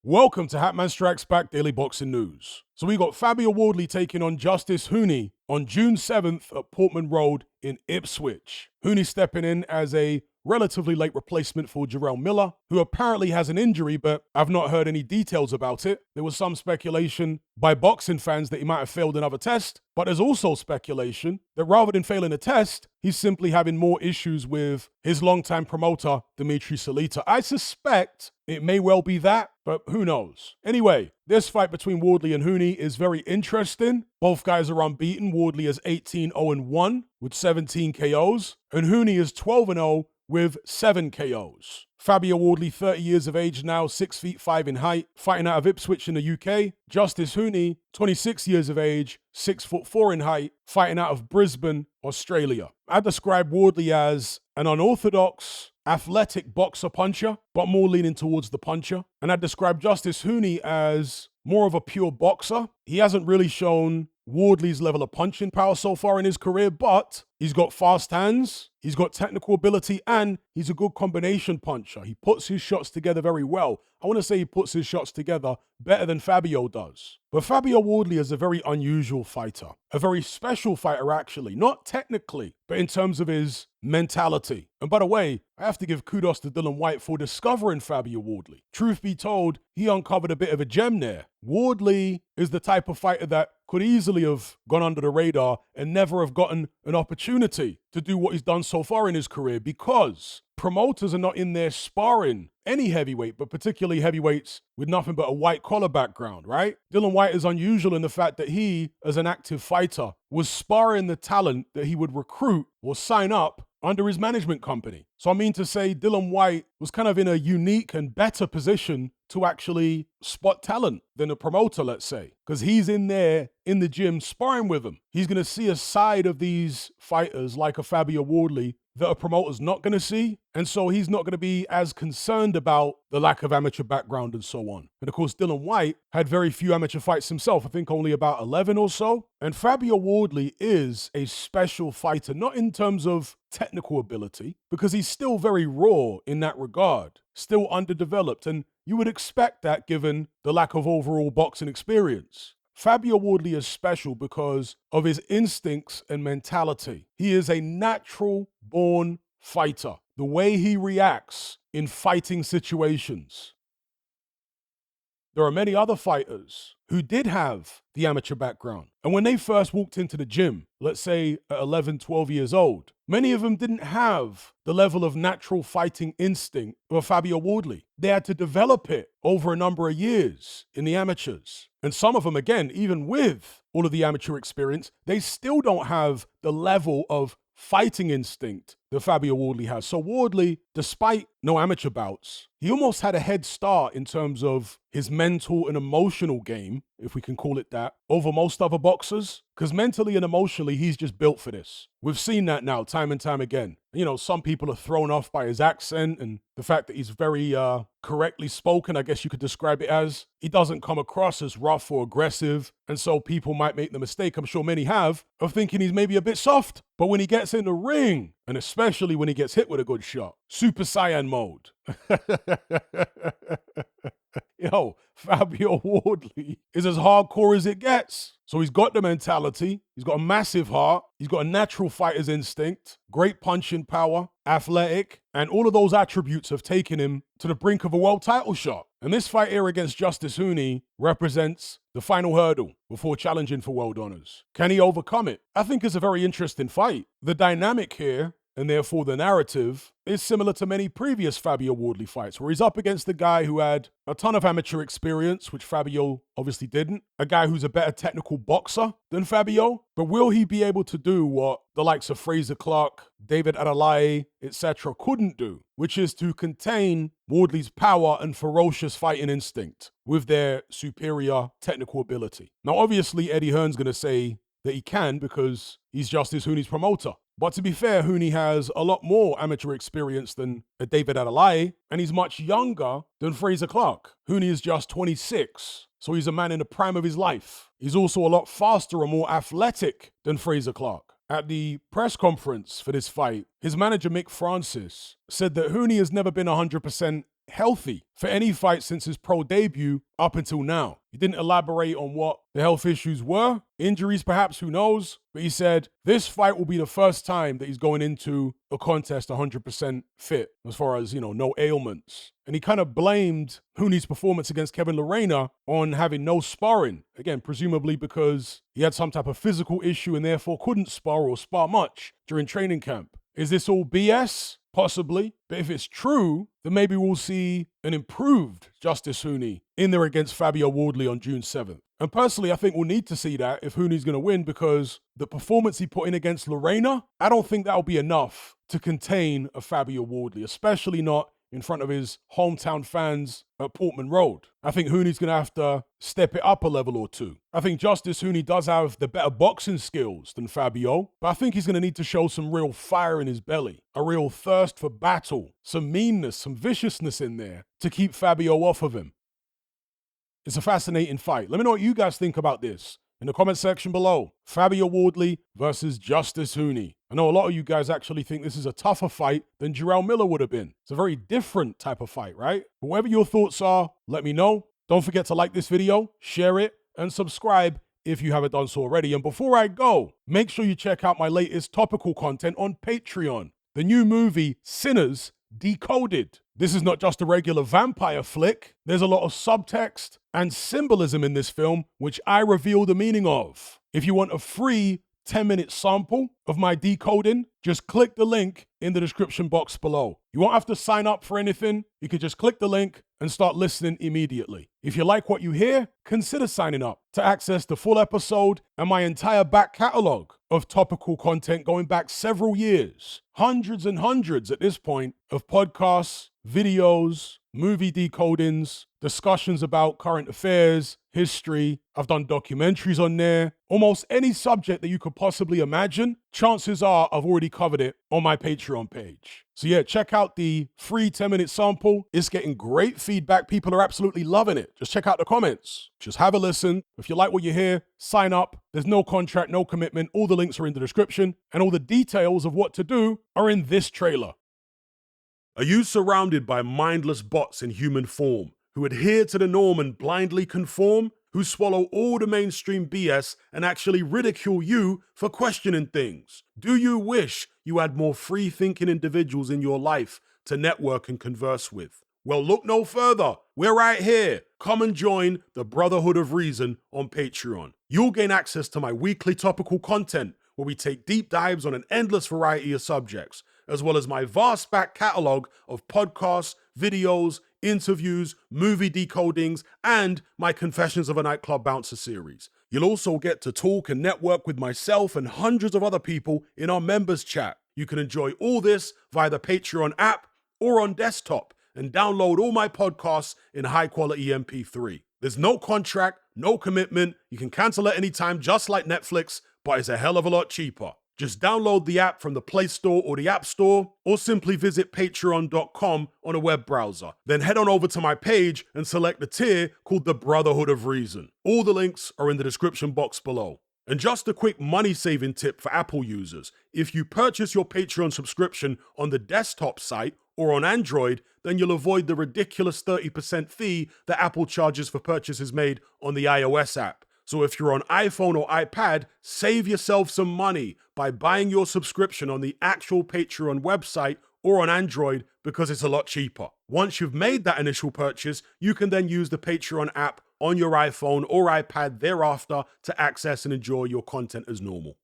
Welcome to Hatman Strikes Back Daily Boxing News. So we got Fabio Wardley taking on Justis Huni on June 7th at Portman Road in Ipswich. Huni stepping in as a relatively late replacement for Jarrell Miller, who apparently has an injury, but I've not heard any details about it. There was some speculation by boxing fans that he might have failed another test, but there's also speculation that rather than failing a test, he's simply having more issues with his longtime promoter, Dimitri Salita. I suspect it may well be that, but who knows? Anyway, this fight between Wardley and Huni is very interesting. Both guys are unbeaten. Wardley is 18-0-1 with 17 KOs, and Huni is 12-0 with 7 KOs. Fabio Wardley, 30 years of age now, 6'5" in height, fighting out of Ipswich in the UK. Justis Huni, 26 years of age, 6'4" in height, fighting out of Brisbane, Australia. I describe Wardley as an unorthodox, athletic boxer-puncher, but more leaning towards the puncher. And I describe Justis Huni as more of a pure boxer. He hasn't really shown Wardley's level of punching power so far in his career, but he's got fast hands, he's got technical ability, and he's a good combination puncher. He puts his shots together very well. I want to say he puts his shots together better than Fabio does. But Fabio Wardley is a very unusual fighter, a very special fighter actually, not technically, but in terms of his mentality. And by the way, I have to give kudos to Dillian Whyte for discovering Fabio Wardley. Truth be told, he uncovered a bit of a gem there. Wardley is the type of fighter that could easily have gone under the radar and never have gotten an opportunity to do what he's done so far in his career because promoters are not in there sparring any heavyweight, but particularly heavyweights with nothing but a white collar background, right? Dillian Whyte is unusual in the fact that he, as an active fighter, was sparring the talent that he would recruit or sign up under his management company. So I mean to say Dillian Whyte was kind of in a unique and better position to actually spot talent than a promoter, let's say, because he's in there in the gym sparring with them. He's going to see a side of these fighters like a Fabio Wardley that a promoter's not going to see. And so he's not going to be as concerned about the lack of amateur background and so on. And of course, Dillian Whyte had very few amateur fights himself. I think only about 11 or so. And Fabio Wardley is a special fighter, not in terms of technical ability, because he's still very raw in that regard, still underdeveloped. And you would expect that given the lack of overall boxing experience. Fabio Wardley is special because of his instincts and mentality. He is a natural-born fighter. The way he reacts in fighting situations. There are many other fighters who did have the amateur background. And when they first walked into the gym, let's say at 11, 12 years old, many of them didn't have the level of natural fighting instinct of Fabio Wardley. They had to develop it over a number of years in the amateurs. And some of them, again, even with all of the amateur experience, they still don't have the level of fighting instinct that Fabio Wardley has. So Wardley, despite no amateur bouts, he almost had a head start in terms of his mental and emotional game, if we can call it that, over most other boxers. Because mentally and emotionally, he's just built for this. We've seen that now time and time again. You know, some people are thrown off by his accent and the fact that he's very correctly spoken, I guess you could describe it as. He doesn't come across as rough or aggressive. And so people might make the mistake, I'm sure many have, of thinking he's maybe a bit soft. But when he gets in the ring, and especially when he gets hit with a good shot, Super Saiyan mode. Yo, Fabio Wardley is as hardcore as it gets. So he's got the mentality, he's got a massive heart, he's got a natural fighter's instinct, great punching power, athletic, and all of those attributes have taken him to the brink of a world title shot. And this fight here against Justis Huni represents the final hurdle before challenging for world honors. Can he overcome it? I think it's a very interesting fight. The dynamic here, and therefore the narrative, is similar to many previous Fabio Wardley fights, where he's up against a guy who had a ton of amateur experience, which Fabio obviously didn't, a guy who's a better technical boxer than Fabio, but will he be able to do what the likes of Frazer Clarke, David Adelaide, etc. couldn't do, which is to contain Wardley's power and ferocious fighting instinct with their superior technical ability? Now, obviously, Eddie Hearn's going to say that he can because he's Justis Huni's promoter. But to be fair, Huni has a lot more amateur experience than David Adelaide, and he's much younger than Frazer Clarke. Huni is just 26, so he's a man in the prime of his life. He's also a lot faster and more athletic than Frazer Clarke. At the press conference for this fight, his manager Mick Francis said that Huni has never been 100% healthy for any fight since his pro debut up until now. He didn't elaborate on what the health issues were, injuries perhaps, who knows? But he said this fight will be the first time that he's going into a contest 100% fit, as far as, no ailments. And he kind of blamed Huni's performance against Kevin Lerena on having no sparring. Again, presumably because he had some type of physical issue and therefore couldn't spar or spar much during training camp. Is this all BS? Possibly. But if it's true, then maybe we'll see an improved Justis Huni in there against Fabio Wardley on June 7th. And personally, I think we'll need to see that if Huni's going to win, because the performance he put in against Lorena, I don't think that'll be enough to contain a Fabio Wardley, especially not in front of his hometown fans at Portman Road. I think Huni's going to have to step it up a level or two. I think Justis Huni does have the better boxing skills than Fabio, but I think he's going to need to show some real fire in his belly, a real thirst for battle, some meanness, some viciousness in there to keep Fabio off of him. It's a fascinating fight. Let me know what you guys think about this in the comment section below. Fabio Wardley versus Justis Huni. I know a lot of you guys actually think this is a tougher fight than Jarrell Miller would have been. It's a very different type of fight, right? But whatever your thoughts are, let me know. Don't forget to like this video, share it, and subscribe if you haven't done so already. And before I go, make sure you check out my latest topical content on Patreon. The new movie, Sinners Decoded. This is not just a regular vampire flick. There's a lot of subtext and symbolism in this film, which I reveal the meaning of. If you want a free 10-minute sample of my decoding, just click the link in the description box below. You won't have to sign up for anything. You can just click the link and start listening immediately. If you like what you hear, consider signing up to access the full episode and my entire back catalog of topical content going back several years. Hundreds and hundreds at this point of podcasts, videos, movie decodings, discussions about current affairs, history. I've done documentaries on there. Almost any subject that you could possibly imagine, chances are I've already covered it on my Patreon page. So yeah, check out the free 10-minute sample. It's getting great feedback. People are absolutely loving it. Just check out the comments. Just have a listen. If you like what you hear, sign up. There's no contract, no commitment. All the links are in the description, and all the details of what to do are in this trailer. Are you surrounded by mindless bots in human form who adhere to the norm and blindly conform? Who swallow all the mainstream BS and actually ridicule you for questioning things? Do you wish you had more free-thinking individuals in your life to network and converse with? Well, look no further. We're right here. Come and join the Brotherhood of Reason on Patreon. You'll gain access to my weekly topical content where we take deep dives on an endless variety of subjects, as well as my vast back catalogue of podcasts, videos, interviews, movie decodings, and my Confessions of a Nightclub Bouncer series. You'll also get to talk and network with myself and hundreds of other people in our members chat. You can enjoy all this via the Patreon app or on desktop and download all my podcasts in high-quality MP3. There's no contract, no commitment. You can cancel at any time, just like Netflix, but it's a hell of a lot cheaper. Just download the app from the Play Store or the App Store, or simply visit patreon.com on a web browser. Then head on over to my page and select the tier called the Brotherhood of Reason. All the links are in the description box below. And just a quick money-saving tip for Apple users. If you purchase your Patreon subscription on the desktop site or on Android, then you'll avoid the ridiculous 30% fee that Apple charges for purchases made on the iOS app. So if you're on iPhone or iPad, save yourself some money by buying your subscription on the actual Patreon website or on Android, because it's a lot cheaper. Once you've made that initial purchase, you can then use the Patreon app on your iPhone or iPad thereafter to access and enjoy your content as normal.